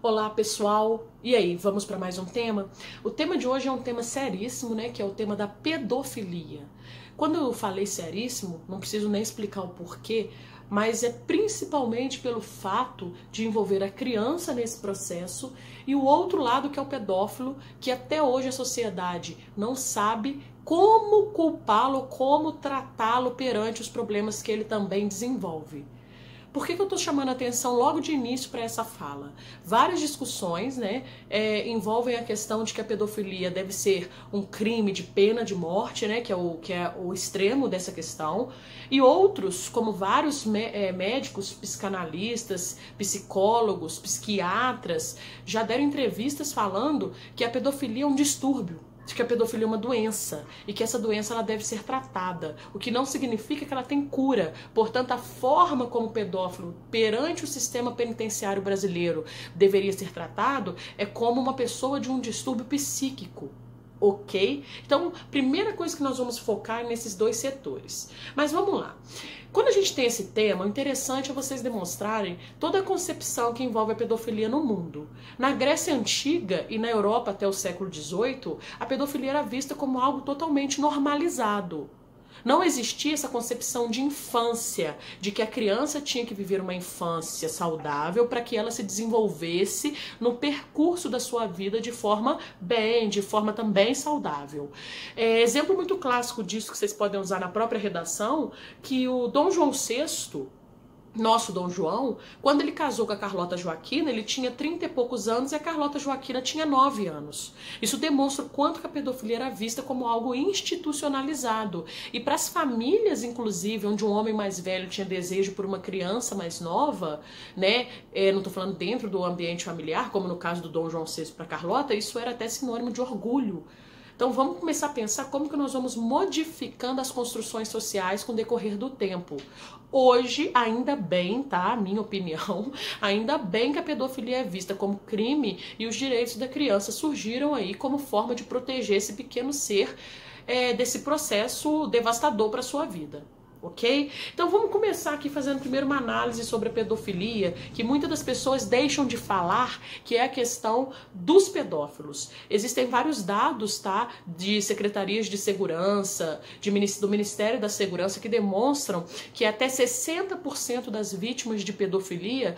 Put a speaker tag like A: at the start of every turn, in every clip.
A: Olá, pessoal! E aí, vamos para mais um tema? O tema de hoje é um tema seríssimo, né? Que é o tema da pedofilia. Quando eu falei seríssimo, não preciso nem explicar o porquê, mas é principalmente pelo fato de envolver a criança nesse processo e o outro lado, que é o pedófilo, que até hoje a sociedade não sabe como culpá-lo, como tratá-lo perante os problemas que ele também desenvolve. Por que eu estou chamando a atenção logo de início para essa fala? Várias discussões, né, envolvem a questão de que a pedofilia deve ser um crime de pena de morte, né, que é o extremo dessa questão, e outros, como vários médicos, psicanalistas, psicólogos, psiquiatras, já deram entrevistas falando que a pedofilia é um distúrbio, de que a pedofilia é uma doença e que essa doença ela deve ser tratada, o que não significa que ela tem cura. Portanto, a forma como o pedófilo perante o sistema penitenciário brasileiro deveria ser tratado é como uma pessoa de um distúrbio psíquico. Ok? Então, primeira coisa que nós vamos focar é nesses dois setores. Mas vamos lá. Quando a gente tem esse tema, o interessante é vocês demonstrarem toda a concepção que envolve a pedofilia no mundo. Na Grécia Antiga e na Europa até o século XVIII, a pedofilia era vista como algo totalmente normalizado. Não existia essa concepção de infância, de que a criança tinha que viver uma infância saudável para que ela se desenvolvesse no percurso da sua vida de forma bem, de forma também saudável. Exemplo muito clássico disso que vocês podem usar na própria redação, que o Dom João VI, nosso Dom João, quando ele casou com a Carlota Joaquina, ele tinha 30 e poucos anos e a Carlota Joaquina tinha 9 anos. Isso demonstra o quanto que a pedofilia era vista como algo institucionalizado. E para as famílias, inclusive, onde um homem mais velho tinha desejo por uma criança mais nova, né? Não estou falando dentro do ambiente familiar, como no caso do Dom João VI para Carlota, isso era até sinônimo de orgulho. Então vamos começar a pensar como que nós vamos modificando as construções sociais com o decorrer do tempo. Hoje, ainda bem, tá? Minha opinião, ainda bem que a pedofilia é vista como crime e os direitos da criança surgiram aí como forma de proteger esse pequeno ser desse processo devastador para sua vida. Ok? Então vamos começar aqui fazendo primeiro uma análise sobre a pedofilia, que muitas das pessoas deixam de falar, que é a questão dos pedófilos. Existem vários dados, tá, de secretarias de segurança, do Ministério da Segurança, que demonstram que até 60% das vítimas de pedofilia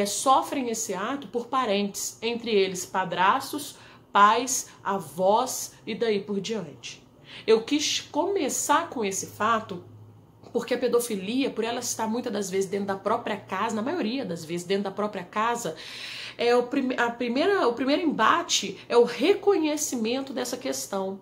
A: sofrem esse ato por parentes, entre eles padrastos, pais, avós e daí por diante. Eu quis começar com esse fato porque a pedofilia, por ela estar muitas das vezes dentro da própria casa, na maioria das vezes dentro da própria casa, o primeiro embate é o reconhecimento dessa questão.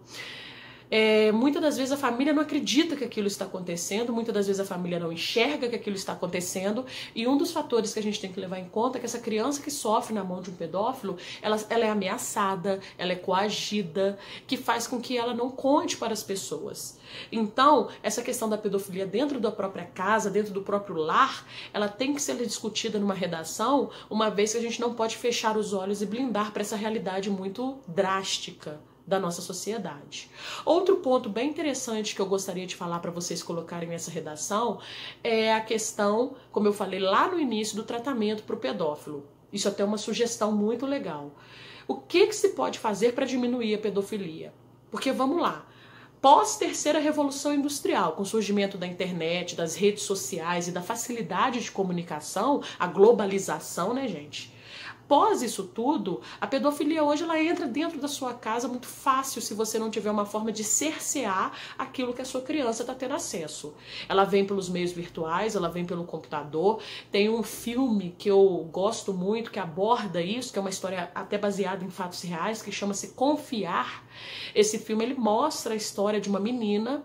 A: Muitas das vezes a família não acredita que aquilo está acontecendo, muitas das vezes a família não enxerga que aquilo está acontecendo, e um dos fatores que a gente tem que levar em conta é que essa criança que sofre na mão de um pedófilo, ela é ameaçada, ela é coagida, que faz com que ela não conte para as pessoas. Então, essa questão da pedofilia dentro da própria casa, dentro do próprio lar, ela tem que ser discutida numa redação, uma vez que a gente não pode fechar os olhos e blindar para essa realidade muito drástica da nossa sociedade. Outro ponto bem interessante que eu gostaria de falar para vocês colocarem nessa redação é a questão, como eu falei lá no início, do tratamento para o pedófilo. Isso até é uma sugestão muito legal. O que se pode fazer para diminuir a pedofilia? Porque vamos lá, pós-terceira revolução industrial, com o surgimento da internet, das redes sociais e da facilidade de comunicação, a globalização, né, gente? Após isso tudo, a pedofilia hoje ela entra dentro da sua casa muito fácil se você não tiver uma forma de cercear aquilo que a sua criança está tendo acesso. Ela vem pelos meios virtuais, ela vem pelo computador. Tem um filme que eu gosto muito que aborda isso, que é uma história até baseada em fatos reais, que chama-se Confiar. Esse filme ele mostra a história de uma menina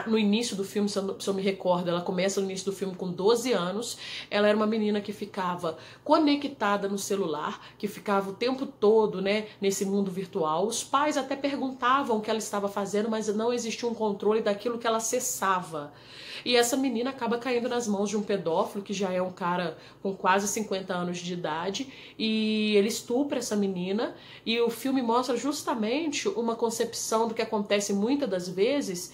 A: no início do filme, se eu me recordo, ela começa no início do filme com 12 anos, ela era uma menina que ficava conectada no celular, que ficava o tempo todo, né, nesse mundo virtual. Os pais até perguntavam o que ela estava fazendo, mas não existia um controle daquilo que ela acessava. E essa menina acaba caindo nas mãos de um pedófilo, que já é um cara com quase 50 anos de idade, e ele estupra essa menina, e o filme mostra justamente uma concepção do que acontece muitas das vezes,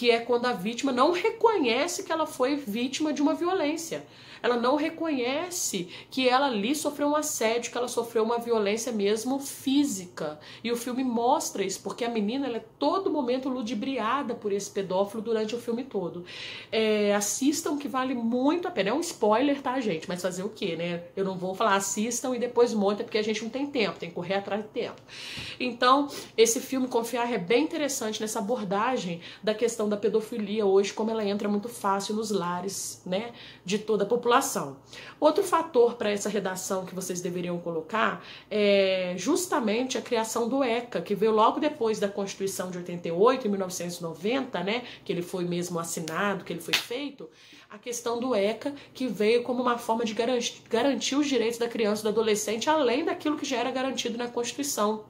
A: que é quando a vítima não reconhece que ela foi vítima de uma violência. Ela não reconhece que ela ali sofreu um assédio, que ela sofreu uma violência mesmo física. E o filme mostra isso, porque a menina ela é todo momento ludibriada por esse pedófilo durante o filme todo. Assistam, que vale muito a pena. É um spoiler, tá, gente? Mas fazer o quê, né? Eu não vou falar assistam e depois monta, porque a gente não tem tempo, tem que correr atrás de tempo. Então, esse filme Confiar é bem interessante nessa abordagem da questão da pedofilia hoje, como ela entra muito fácil nos lares, né, de toda a população. Outro fator para essa redação que vocês deveriam colocar é justamente a criação do ECA, que veio logo depois da Constituição de 88, em 1990, né, que ele foi mesmo assinado, que ele foi feito, a questão do ECA, que veio como uma forma de garantir os direitos da criança e do adolescente, além daquilo que já era garantido na Constituição.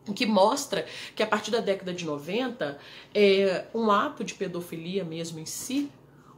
A: O que mostra que a partir da década de 90, um ato de pedofilia mesmo em si,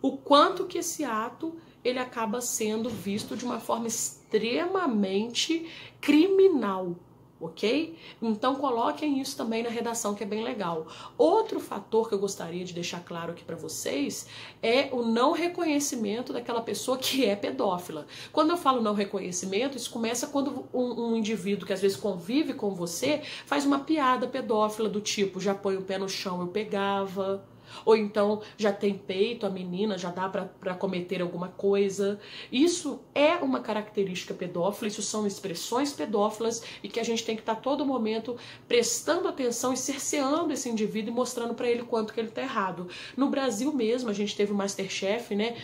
A: o quanto que esse ato ele acaba sendo visto de uma forma extremamente criminal, ok? Então coloquem isso também na redação, que é bem legal. Outro fator que eu gostaria de deixar claro aqui para vocês é o não reconhecimento daquela pessoa que é pedófila. Quando eu falo não reconhecimento, isso começa quando um indivíduo que às vezes convive com você faz uma piada pedófila do tipo, já põe o pé no chão, eu pegava. Ou então já tem peito, a menina já dá para cometer alguma coisa. Isso é uma característica pedófila, isso são expressões pedófilas e que a gente tem que estar todo momento prestando atenção e cerceando esse indivíduo e mostrando para ele quanto que ele está errado. No Brasil mesmo, a gente teve o MasterChef, né?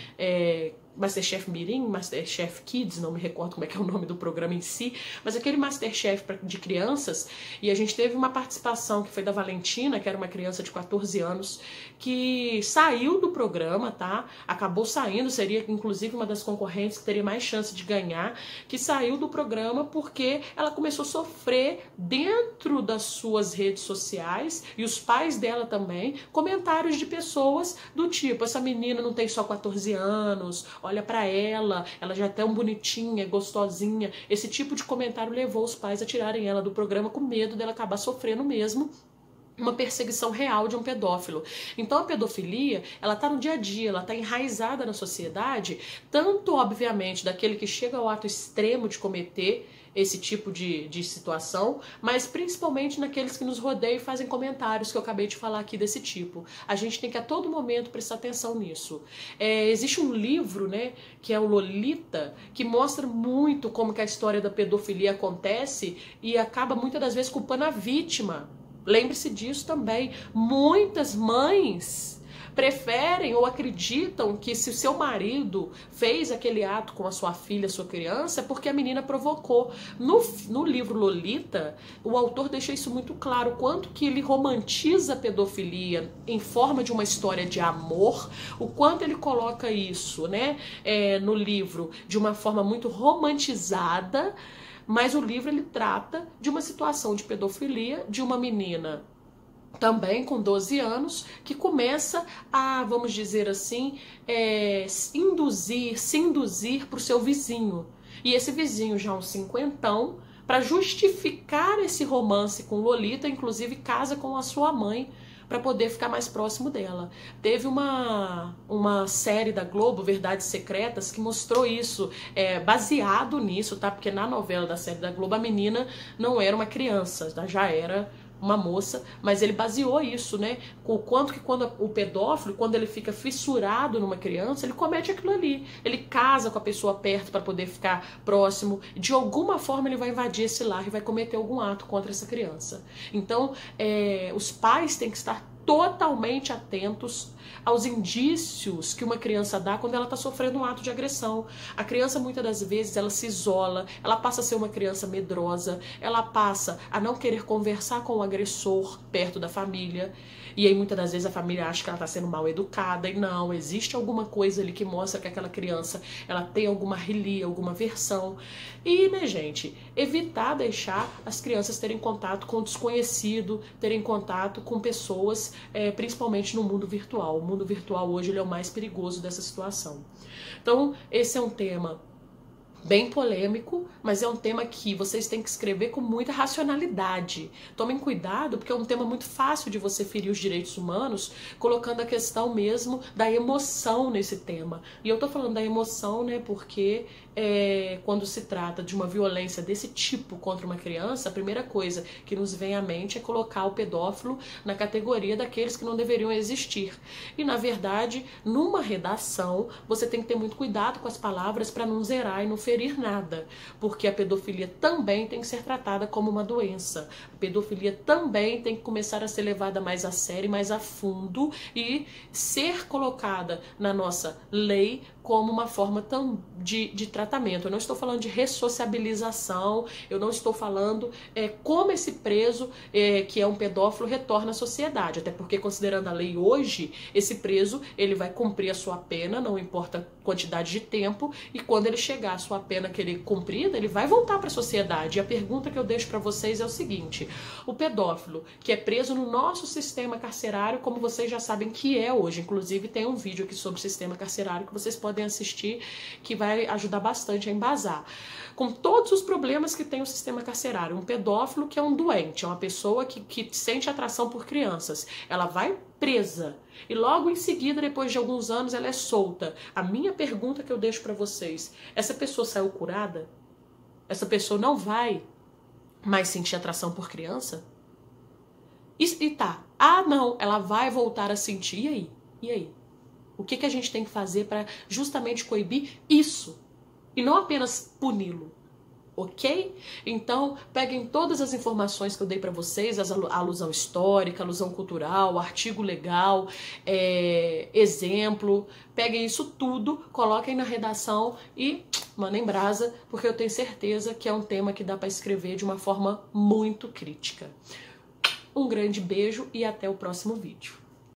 A: MasterChef Mirim, MasterChef Kids, não me recordo como é que é o nome do programa em si, mas aquele MasterChef de crianças, e a gente teve uma participação que foi da Valentina, que era uma criança de 14 anos, que saiu do programa, tá? Acabou saindo, seria inclusive uma das concorrentes que teria mais chance de ganhar, que saiu do programa porque ela começou a sofrer dentro das suas redes sociais, e os pais dela também, comentários de pessoas do tipo, essa menina não tem só 14 anos, olha pra ela já é tão bonitinha, gostosinha. Esse tipo de comentário levou os pais a tirarem ela do programa com medo dela acabar sofrendo mesmo uma perseguição real de um pedófilo. Então a pedofilia, ela tá no dia a dia, ela tá enraizada na sociedade, tanto obviamente daquele que chega ao ato extremo de cometer esse tipo de situação, mas principalmente naqueles que nos rodeiam e fazem comentários que eu acabei de falar aqui desse tipo. A gente tem que a todo momento prestar atenção nisso. Existe um livro, né, que é o Lolita, que mostra muito como que a história da pedofilia acontece e acaba muitas das vezes culpando a vítima. Lembre-se disso também. Muitas mães preferem ou acreditam que se o seu marido fez aquele ato com a sua filha, sua criança, é porque a menina provocou. No livro Lolita, o autor deixa isso muito claro, quanto que ele romantiza a pedofilia em forma de uma história de amor, o quanto ele coloca isso, né, no livro de uma forma muito romantizada, mas o livro ele trata de uma situação de pedofilia de uma menina também com 12 anos, que começa a, vamos dizer assim, se induzir para o seu vizinho. E esse vizinho já é um cinquentão, para justificar esse romance com Lolita, inclusive casa com a sua mãe, para poder ficar mais próximo dela. Teve uma série da Globo, Verdades Secretas, que mostrou isso, baseado nisso, tá? Porque na novela da série da Globo, a menina não era uma criança, tá? Já era uma moça, mas ele baseou isso, né? O quanto que quando o pedófilo, quando ele fica fissurado numa criança, ele comete aquilo ali. Ele casa com a pessoa perto para poder ficar próximo. De alguma forma ele vai invadir esse lar e vai cometer algum ato contra essa criança. Então, os pais têm que estar totalmente atentos aos indícios que uma criança dá quando ela está sofrendo um ato de agressão. A criança, muitas das vezes, ela se isola, ela passa a ser uma criança medrosa, ela passa a não querer conversar com o agressor perto da família, e aí muitas das vezes a família acha que ela está sendo mal educada, e não, existe alguma coisa ali que mostra que aquela criança, ela tem alguma relia, alguma versão. E, né, gente, evitar deixar as crianças terem contato com o desconhecido, terem contato com pessoas, principalmente no mundo virtual. O mundo virtual hoje ele é o mais perigoso dessa situação. Então, esse é um tema bem polêmico, mas é um tema que vocês têm que escrever com muita racionalidade. Tomem cuidado, porque é um tema muito fácil de você ferir os direitos humanos, colocando a questão mesmo da emoção nesse tema. E eu tô falando da emoção, né, porque quando se trata de uma violência desse tipo contra uma criança, a primeira coisa que nos vem à mente é colocar o pedófilo na categoria daqueles que não deveriam existir. E, na verdade, numa redação, você tem que ter muito cuidado com as palavras para não zerar e não ferir nada, porque a pedofilia também tem que ser tratada como uma doença. A pedofilia também tem que começar a ser levada mais a sério, mais a fundo e ser colocada na nossa lei como uma forma de tratamento. Eu não estou falando de ressociabilização, eu não estou falando como esse preso, que é um pedófilo, retorna à sociedade. Até porque, considerando a lei hoje, esse preso ele vai cumprir a sua pena, não importa a quantidade de tempo, e quando ele chegar à sua pena que ele cumprida, ele vai voltar para a sociedade. E a pergunta que eu deixo para vocês é o seguinte: o pedófilo que é preso no nosso sistema carcerário, como vocês já sabem que é hoje, inclusive tem um vídeo aqui sobre o sistema carcerário que vocês podem assistir, que vai ajudar bastante a embasar. Com todos os problemas que tem o sistema carcerário, um pedófilo que é um doente, é uma pessoa que sente atração por crianças, ela vai presa e logo em seguida, depois de alguns anos, ela é solta. A minha pergunta que eu deixo para vocês: essa pessoa saiu curada? Essa pessoa não vai mais sentir atração por criança? E tá, não, ela vai voltar a sentir. E aí? E aí? O que a gente tem que fazer para justamente coibir isso? E não apenas puni-lo, ok? Então, peguem todas as informações que eu dei para vocês, a alusão histórica, a alusão cultural, artigo legal, exemplo, peguem isso tudo, coloquem na redação e mandem brasa, porque eu tenho certeza que é um tema que dá para escrever de uma forma muito crítica. Um grande beijo e até o próximo vídeo.